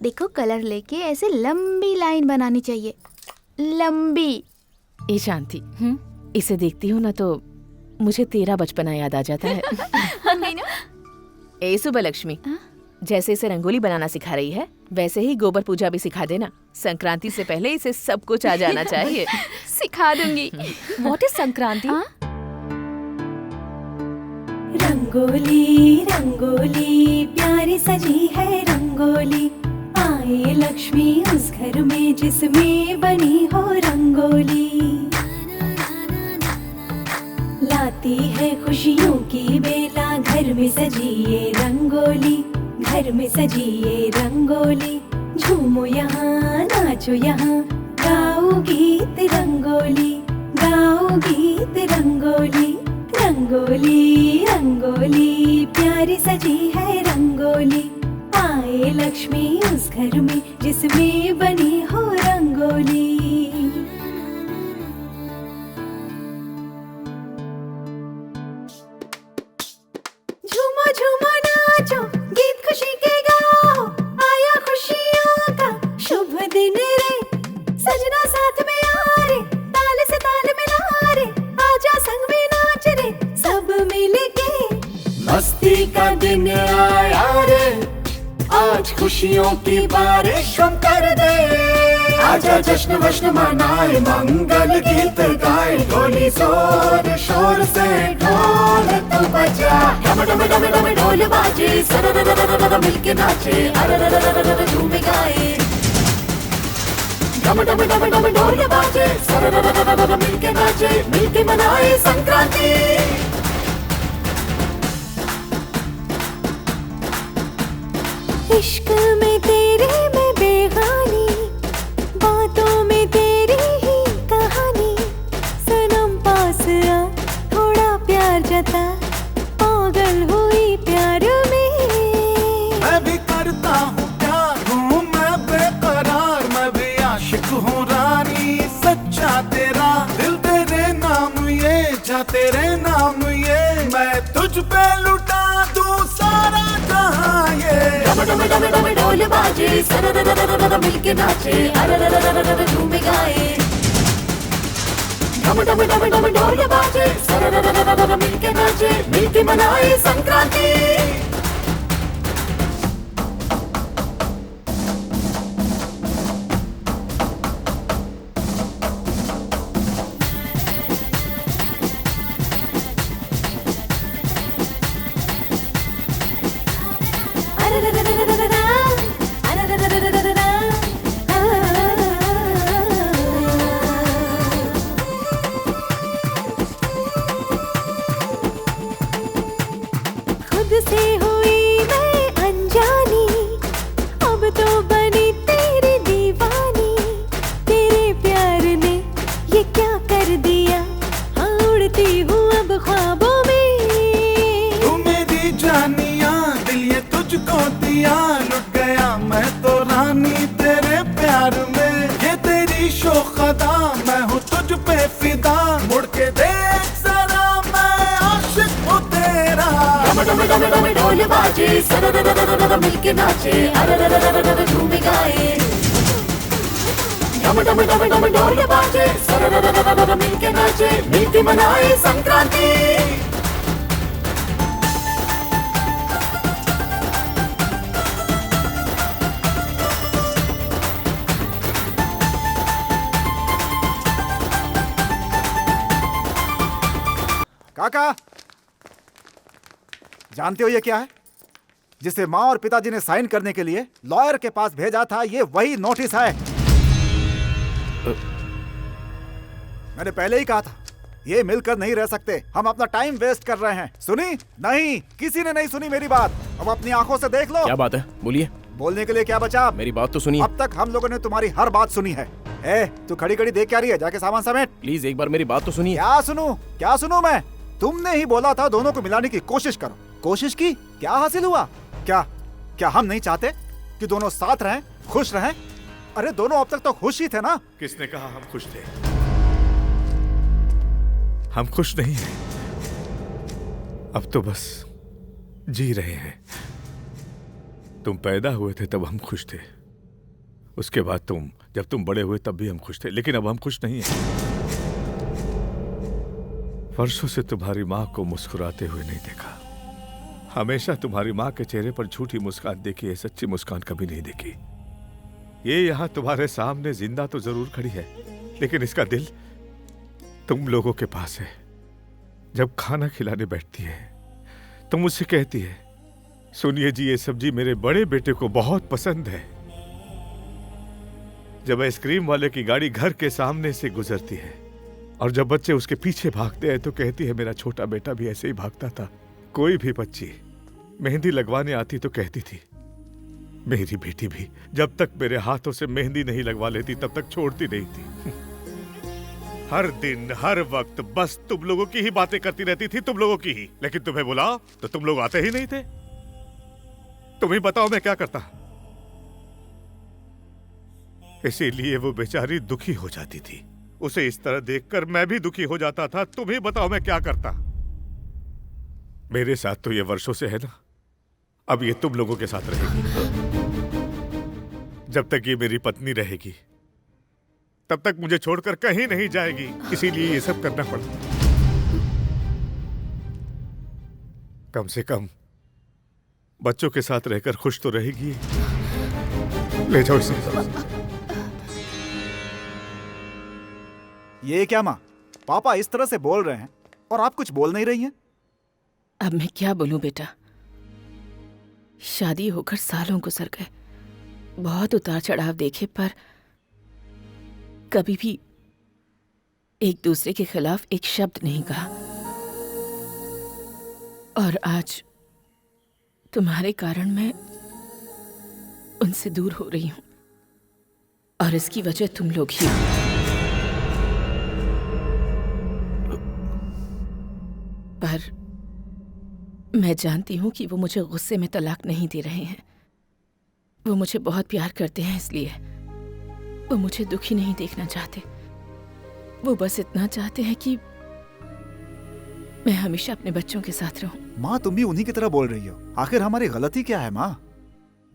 देखो कलर लेके ऐसे लंबी लाइन बनानी चाहिए, लंबी। ए शांति, इसे देखती हूँ ना तो मुझे तेरा बचपना याद आ जाता है। ए सुबह लक्ष्मी, जैसे इसे रंगोली बनाना सिखा रही है वैसे ही गोबर पूजा भी सिखा देना। संक्रांति से पहले इसे सब कुछ आ जाना चाहिए। सिखा दूंगी। What is Sankranti? रंगोली रंगोली प्यारी सजी है रंगोली, आए लक्ष्मी उस घर में जिसमें बनी हो रंगोली। लाती है खुशियों की बेला, घर में सजी ये रंगोली, घर में सजी ये रंगोली। झूमो यहाँ नाचो यहाँ, गाओ गीत रंगोली, गाओ गीत रंगोली। रंगोली रंगोली प्यारी सजी है रंगोली, आए लक्ष्मी उस घर में जिसमें बनी हो रंगोली। झूमो झूमो नाचो गीत खुशी के गाओ, आया खुशियों का शुभ दिन रे। सजना साथ में आ रे, ताल से ताल मिला रे, आजा संग में नाच रे सब मिलके। मस्ती का दिन आया रे, आज खुशियों की बारिश हम कर दे। आजा जश्न वश्न मनाए, मंगल गीत गाए, ढोली जोर शोर से ढोल तो बजा। डम डम डम डम ढोल बाजे, सरररररर मिलके नाचे, अरररररर झूम गाए। डम डम डम डम ढोल बाजे, सरररररर मिलके नाचे, मिलके मनाए संक्रांति। इश्क में तेरे मैं बेगानी, बातों में तेरी ही कहानी। सनम पास आ थोड़ा प्यार जता, पागल हुई प्यार में। मैं भी करता हूँ प्यार, हूँ मैं बेकरार, मैं भी आशिक हूँ रानी सच्चा तेरा। दिल तेरे नाम ये, जा तेरे नाम ये, मैं तुझ पे लुटा दूँ सारा जहाँ ये। डम डम डम डम ढोल बाजे, सरररररर मिलके नाचे, अरररररर झूम गाए। डम डम डम डम ढोल बाजे, सरररररर मिलके नाचे, मिलके मनाए संक्रांति। खुद से हुई मैं अनजानी, अब तो बनी तेरी दीवानी। तेरे प्यार ने ये क्या कर दिया, हाँ उड़ती हूँ अब ख्वाबों में। तू मेरी जानिया, दिल ये तुझको दिया, लुट गया मैं तो रानी तेरे प्यार में। ये तेरी शोखदा, मैं हूँ तुझ पे फिदा, मुड़ के देख जरा मैं आशिक हूँ तेरा। डम डम डम डम ढोल बाजे, सरररररर मिलके नाचे, अरररररर झूम गाए। डम डम डम डम ढोल बाजे, सरररररर मिलके नाचे, मिलके मनाए संक्रांति। काका, जानते हो ये क्या है? जिसे माँ और पिताजी ने साइन करने के लिए लॉयर के पास भेजा था, ये वही नोटिस है। मैंने पहले ही कहा था, ये मिलकर नहीं रह सकते, हम अपना टाइम वेस्ट कर रहे हैं। सुनी? नहीं, किसी ने नहीं सुनी मेरी बात। अब अपनी आंखों से देख लो। क्या बात है, बोलिए। बोलने के लिए क्या बचा? मेरी बात तो सुनिए। अब तक हम लोगों ने तुम्हारी हर बात सुनी है। तू खड़ी खड़ी देख क्या रही है? जाके सामान समेट। प्लीज एक बार मेरी बात तो सुनिए। क्या सुनूं? क्या सुनूं मैं? तुमने ही बोला था दोनों को मिलाने की कोशिश करो। कोशिश की, क्या हासिल हुआ? क्या हम नहीं चाहते कि दोनों साथ रहें, खुश रहें? अरे दोनों अब तक तो खुश ही थे ना। किसने कहा हम खुश थे? हम खुश नहीं हैं। अब तो बस जी रहे हैं। तुम पैदा हुए थे तब हम खुश थे, उसके बाद जब तुम बड़े हुए तब भी हम खुश थे, लेकिन अब हम खुश नहीं हैं। वर्षों से तुम्हारी माँ को मुस्कुराते हुए नहीं देखा। हमेशा तुम्हारी माँ के चेहरे पर झूठी मुस्कान देखी है, सच्ची मुस्कान कभी नहीं देखी। ये यहाँ तुम्हारे सामने जिंदा तो जरूर खड़ी है, लेकिन इसका दिल तुम लोगों के पास है। जब खाना खिलाने बैठती है तो मुझसे कहती है, सुनिए जी, ये सब्जी मेरे बड़े बेटे को बहुत पसंद है। जब आइसक्रीम वाले की गाड़ी घर के सामने से गुजरती है और जब बच्चे उसके पीछे भागते हैं तो कहती है, मेरा छोटा बेटा भी ऐसे ही भागता था। कोई भी बच्ची मेहंदी लगवाने आती तो कहती थी, मेरी बेटी भी जब तक मेरे हाथों से मेहंदी नहीं लगवा लेती तब तक छोड़ती नहीं थी। हर दिन हर वक्त बस तुम लोगों की ही बातें करती रहती थी, तुम लोगों की ही। लेकिन तुम्हें बुलाओ तो तुम लोग आते ही नहीं थे। तुम ही बताओ मैं क्या करता। इसीलिए वो बेचारी दुखी हो जाती थी। उसे इस तरह देखकर मैं भी दुखी हो जाता था। तुम ही बताओ मैं क्या करता। मेरे साथ तो ये वर्षों से है ना, अब ये तुम लोगों के साथ रहेगी। जब तक ये मेरी पत्नी रहेगी तब तक मुझे छोड़कर कहीं नहीं जाएगी। इसीलिए ये सब करना पड़ता। कम से कम बच्चों के साथ रहकर खुश तो रहेगी। ले जाओ इसे। ये क्या माँ, पापा इस तरह से बोल रहे हैं और आप कुछ बोल नहीं रही हैं? अब मैं क्या बोलूं बेटा, शादी होकर सालों गुजर गए, बहुत उतार चढ़ाव देखे, पर कभी भी एक दूसरे के खिलाफ एक शब्द नहीं कहा। और आज तुम्हारे कारण मैं उनसे दूर हो रही हूं और इसकी वजह तुम लोग ही हो। पर मैं जानती हूं कि वो मुझे गुस्से में तलाक नहीं दे रहे हैं। वो मुझे बहुत प्यार करते हैं, इसलिए वो मुझे दुखी नहीं देखना चाहते। वो बस इतना चाहते हैं कि मैं हमेशा अपने बच्चों के साथ रहूं। माँ, तुम भी उन्हीं की तरह बोल रही हो। आखिर हमारी गलती क्या है माँ?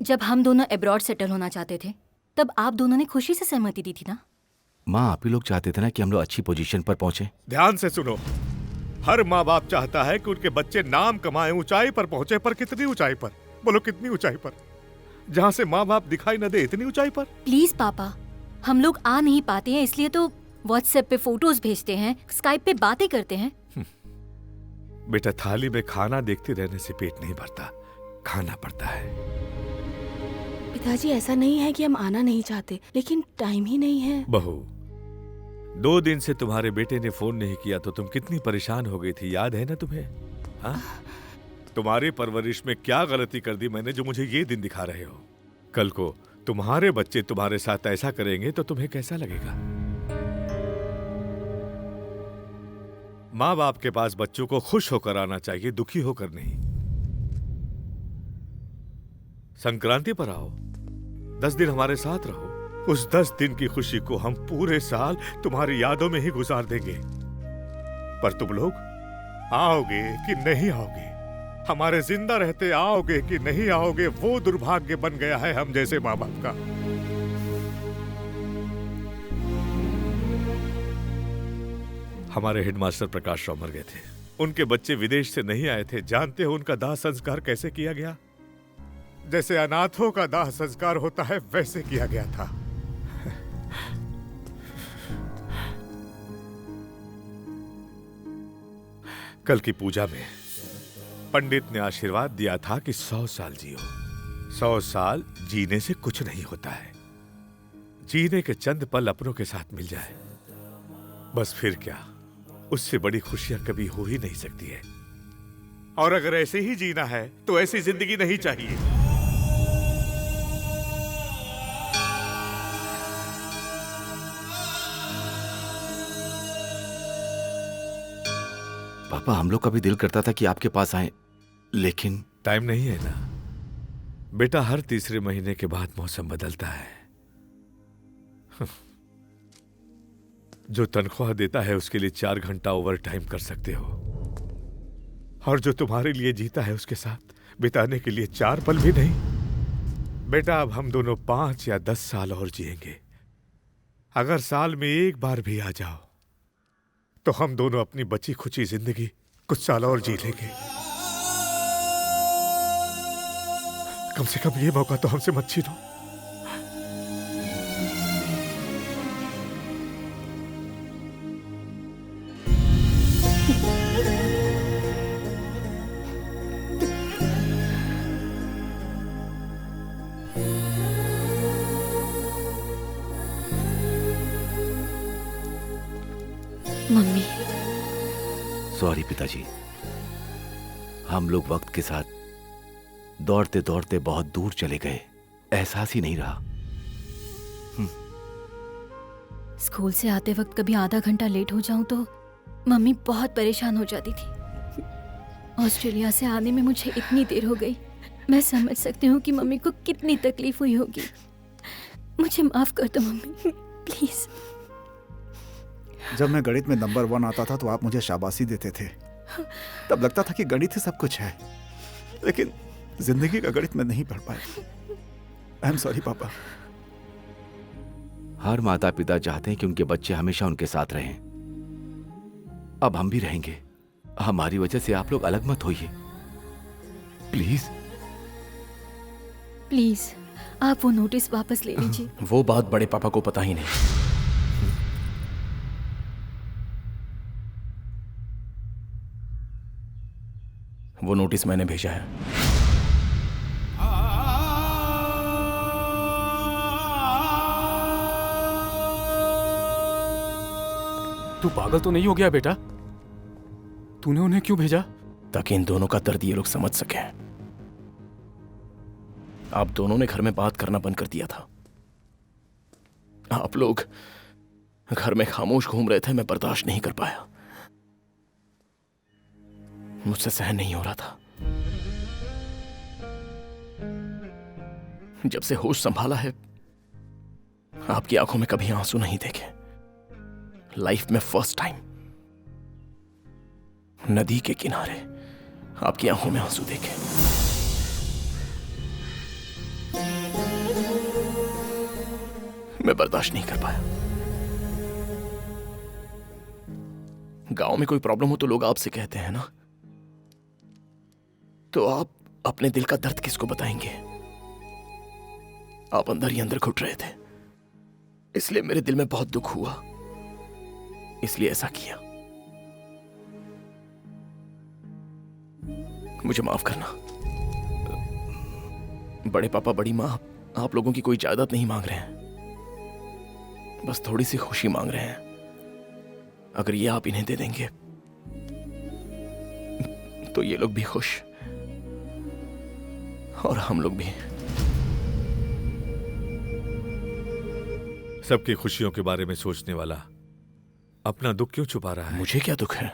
जब हम दोनों अब्रॉड सेटल होना चाहते थे तब आप दोनों ने खुशी से सहमति दी थी ना। माँ, आप ही लोग चाहते थे ना कि हम लोग अच्छी पोजीशन पर पहुंचे। ध्यान से सुनो, हर माँ बाप चाहता है कि उनके बच्चे नाम कमाएं, ऊंचाई पर पहुंचे। पर कितनी ऊंचाई पर? बोलो कितनी ऊंचाई पर? जहाँ से माँ बाप दिखाई न दे, इतनी ऊंचाई पर? प्लीज पापा, हम लोग आ नहीं पाते हैं, इसलिए तो व्हाट्सएप पे फोटोज भेजते हैं, स्काइप पे बातें करते हैं। बेटा, थाली में खाना देखते रहने से पेट नहीं भरता, खाना पड़ता है। पिताजी, ऐसा नहीं है कि हम आना नहीं चाहते, लेकिन टाइम ही नहीं है। बहू, 2 दिन से तुम्हारे बेटे ने फोन नहीं किया तो तुम कितनी परेशान हो गई थी, याद है ना तुम्हें? हाँ? तुम्हारी परवरिश में क्या गलती कर दी मैंने जो मुझे ये दिन दिखा रहे हो? कल को तुम्हारे बच्चे तुम्हारे साथ ऐसा करेंगे तो तुम्हें कैसा लगेगा? माँ बाप के पास बच्चों को खुश होकर आना चाहिए, दुखी होकर नहीं। संक्रांति पर आओ, 10 दिन हमारे साथ रहो। उस 10 दिन की खुशी को हम पूरे साल तुम्हारी यादों में ही गुजार देंगे। पर तुम लोग आओगे कि नहीं आओगे? हमारे जिंदा रहते आओगे कि नहीं आओगे? वो दुर्भाग्य बन गया है हम जैसे माँ बाप का। हमारे हेडमास्टर प्रकाश राव मर गए थे। उनके बच्चे विदेश से नहीं आए थे। जानते हो उनका दाह संस्कार कैसे किया गया? जैसे अनाथों का दाह संस्कार होता है वैसे किया गया था। कल की पूजा में पंडित ने आशीर्वाद दिया था कि 100 साल जियो। 100 साल जीने से कुछ नहीं होता है, जीने के चंद पल अपनों के साथ मिल जाए बस, फिर क्या, उससे बड़ी खुशियां कभी हो ही नहीं सकती है। और अगर ऐसे ही जीना है तो ऐसी जिंदगी नहीं चाहिए। पापा, हम लोग का भी दिल करता था कि आपके पास आए, लेकिन टाइम नहीं है ना बेटा। हर तीसरे महीने के बाद मौसम बदलता है। जो तनख्वाह देता है उसके लिए 4 घंटा ओवर टाइम कर सकते हो, और जो तुम्हारे लिए जीता है उसके साथ बिताने के लिए 4 पल भी नहीं। बेटा अब हम दोनों 5 या 10 साल और जिएंगे। अगर साल में एक बार भी आ जाओ तो हम दोनों अपनी बची खुची जिंदगी कुछ साल और जी लेंगे। कम से कम ये मौका तो हमसे मत छीनो। मम्मी। सॉरी पिताजी, हम लोग वक्त के साथ दौड़ते दौड़ते बहुत दूर चले गए, एहसास ही नहीं रहा। स्कूल से आते वक्त कभी आधा घंटा लेट हो जाऊं तो मम्मी बहुत परेशान हो जाती थी। ऑस्ट्रेलिया से आने में मुझे इतनी देर हो गई। मैं समझ सकती हूँ कि मम्मी को कितनी तकलीफ हुई होगी। मुझे माफ कर दो मम्मी, प्लीज। जब मैं गणित में नंबर 1 आता था तो आप मुझे शाबाशी देते थे। तब लगता था कि गणित ही सब कुछ है, लेकिन जिंदगी का गणित में नहीं पढ़ पाए। आई एम सॉरी पापा। हर माता पिता चाहते हैं कि उनके बच्चे हमेशा उनके साथ रहें। अब हम भी रहेंगे। हमारी वजह से आप लोग अलग मत होइए, प्लीज। प्लीज आप वो नोटिस वापस ले लीजिए। वो बात बड़े पापा को पता ही नहीं। वो नोटिस मैंने भेजा है। तू पागल तो नहीं हो गया बेटा? तूने उन्हें क्यों भेजा? ताकि इन दोनों का दर्द ये लोग समझ सके। आप दोनों ने घर में बात करना बंद कर दिया था। आप लोग घर में खामोश घूम रहे थे, मैं बर्दाश्त नहीं कर पाया। मुझसे सहन नहीं हो रहा था। जब से होश संभाला है, आपकी आंखों में कभी आंसू नहीं देखे। लाइफ में फर्स्ट टाइम नदी के किनारे आपकी आंखों में आंसू देखे। मैं बर्दाश्त नहीं कर पाया। गांव में कोई प्रॉब्लम हो तो लोग आपसे कहते हैं ना, तो आप अपने दिल का दर्द किसको बताएंगे? आप अंदर ही अंदर घुट रहे थे, इसलिए मेरे दिल में बहुत दुख हुआ, इसलिए ऐसा किया। मुझे माफ करना। बड़े पापा बड़ी माँ आप लोगों की कोई जायदाद नहीं मांग रहे हैं, बस थोड़ी सी खुशी मांग रहे हैं। अगर ये आप इन्हें दे देंगे तो ये लोग भी खुश और हम लोग भी। सबकी खुशियों के बारे में सोचने वाला अपना दुख क्यों छुपा रहा है? मुझे क्या दुख है?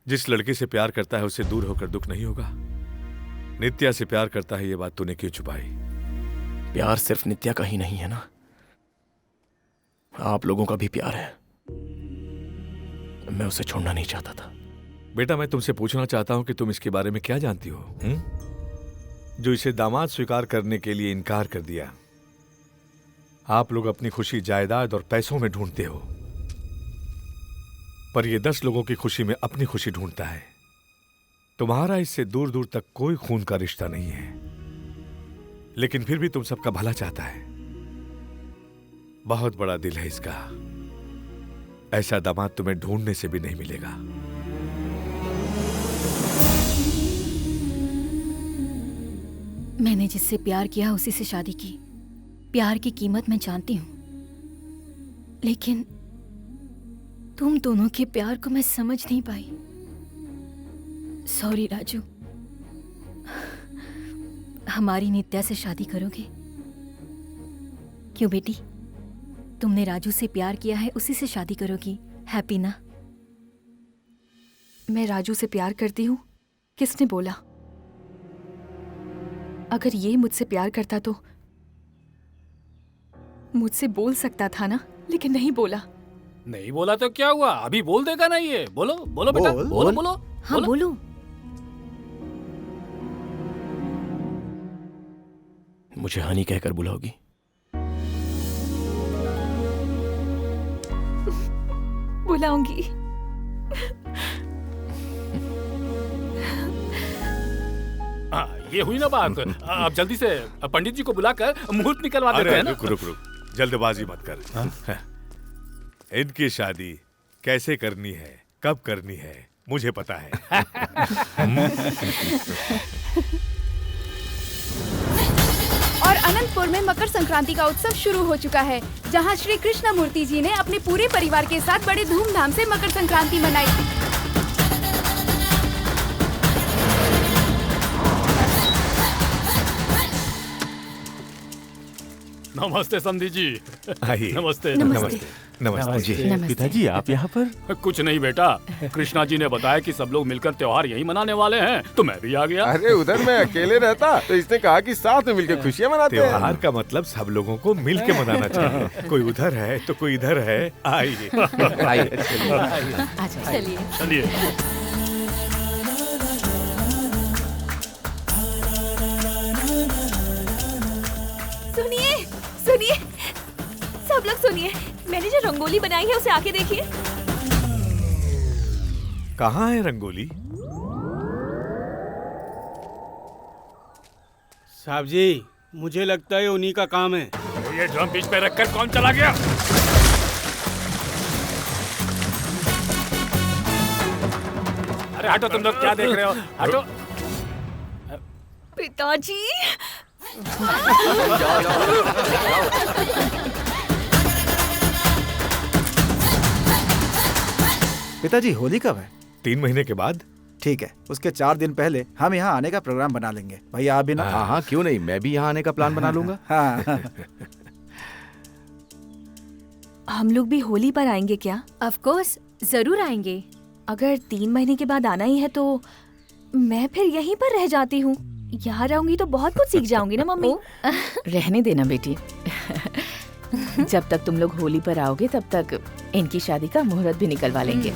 जिस लड़की से प्यार करता है उससे दूर होकर दुख नहीं होगा। नित्या से प्यार करता है, ये बात तूने क्यों छुपाई? प्यार सिर्फ नित्या का ही नहीं है ना, आप लोगों का भी प्यार है। मैं उसे छोड़ना नहीं चाहता था। बेटा मैं तुमसे पूछना चाहता हूं कि तुम इसके बारे में क्या जानती हो, जो इसे दामाद स्वीकार करने के लिए इनकार कर दिया। आप लोग अपनी खुशी जायदाद और पैसों में ढूंढते हो, पर ये 10 लोगों की खुशी में अपनी खुशी ढूंढता है। तुम्हारा इससे दूर दूर तक कोई खून का रिश्ता नहीं है, लेकिन फिर भी तुम सबका भला चाहता है। बहुत बड़ा दिल है इसका। ऐसा दामाद तुम्हें ढूंढने से भी नहीं मिलेगा। मैंने जिससे प्यार किया उसी से शादी की। प्यार की कीमत मैं जानती हूं, लेकिन तुम दोनों के प्यार को मैं समझ नहीं पाई। सॉरी राजू। हमारी नित्या से शादी करोगे? क्यों बेटी, तुमने राजू से प्यार किया है, उसी से शादी करोगी, हैप्पी ना? मैं राजू से प्यार करती हूँ? किसने बोला? अगर ये मुझसे प्यार करता तो मुझसे बोल सकता था ना, लेकिन नहीं बोला। नहीं बोला तो क्या हुआ? अभी बोल देगा ना ये। बोलो बोलो बेटा, बोलो बोलो। हाँ बोलो। मुझे हनी कहकर बुलाओगी? बुलाऊंगी। ये हुई ना बात। अब जल्दी से पंडित जी को बुलाकर मुहूर्त निकलवा देते हैं ना। रुक रुक रुक, जल्दबाजी मत कर। इनकी शादी कैसे करनी है, कब करनी है, मुझे पता है। और अनंतपुर में मकर संक्रांति का उत्सव शुरू हो चुका है, जहां श्री कृष्ण मूर्ति जी ने अपने पूरे परिवार के साथ बड़े धूमधाम से मकर संक्रांति मनाई। नमस्ते समधी जी। आइए। नमस्ते। नमस्ते। नमस्ते जी। पिताजी आप यहाँ पर? कुछ नहीं बेटा, कृष्णा जी ने बताया कि सब लोग मिलकर त्योहार यही मनाने वाले हैं, तो मैं भी आ गया। अरे उधर मैं अकेले रहता तो इसने कहा कि साथ में मिलकर खुशियाँ मनाते हैं। त्योहार का मतलब सब लोगों को मिल के मनाना चाहिए। कोई उधर है तो कोई इधर है। आइए। चलिए चलिए। सुनिए सुनिए, सब लोग सुनिए, मैंने जो रंगोली बनाई है उसे आके देखिए। कहाँ है रंगोली? साहब जी, मुझे लगता है उन्हीं का काम है। ये ड्रम बीच पे रखकर कौन चला गया? अरे हटो, तुम लोग क्या देख रहे हो? हटो। पिताजी। पिताजी होली कब है? 3 महीने के बाद। ठीक है, उसके 4 दिन पहले हम यहाँ आने का प्रोग्राम बना लेंगे। भैया आप भी ना? हाँ हाँ क्यों नहीं, मैं भी यहाँ आने का प्लान बना लूंगा। हाँ। हम लोग भी होली पर आएंगे क्या? ऑफ कोर्स, जरूर आएंगे। अगर 3 महीने के बाद आना ही है तो मैं फिर यहीं पर रह जाती हूँ। यहाँ रहूंगी तो बहुत कुछ सीख जाऊंगी ना मम्मी। रहने देना बेटी। जब तक तुम लोग होली पर आओगे तब तक इनकी शादी का मुहूर्त भी निकलवा लेंगे।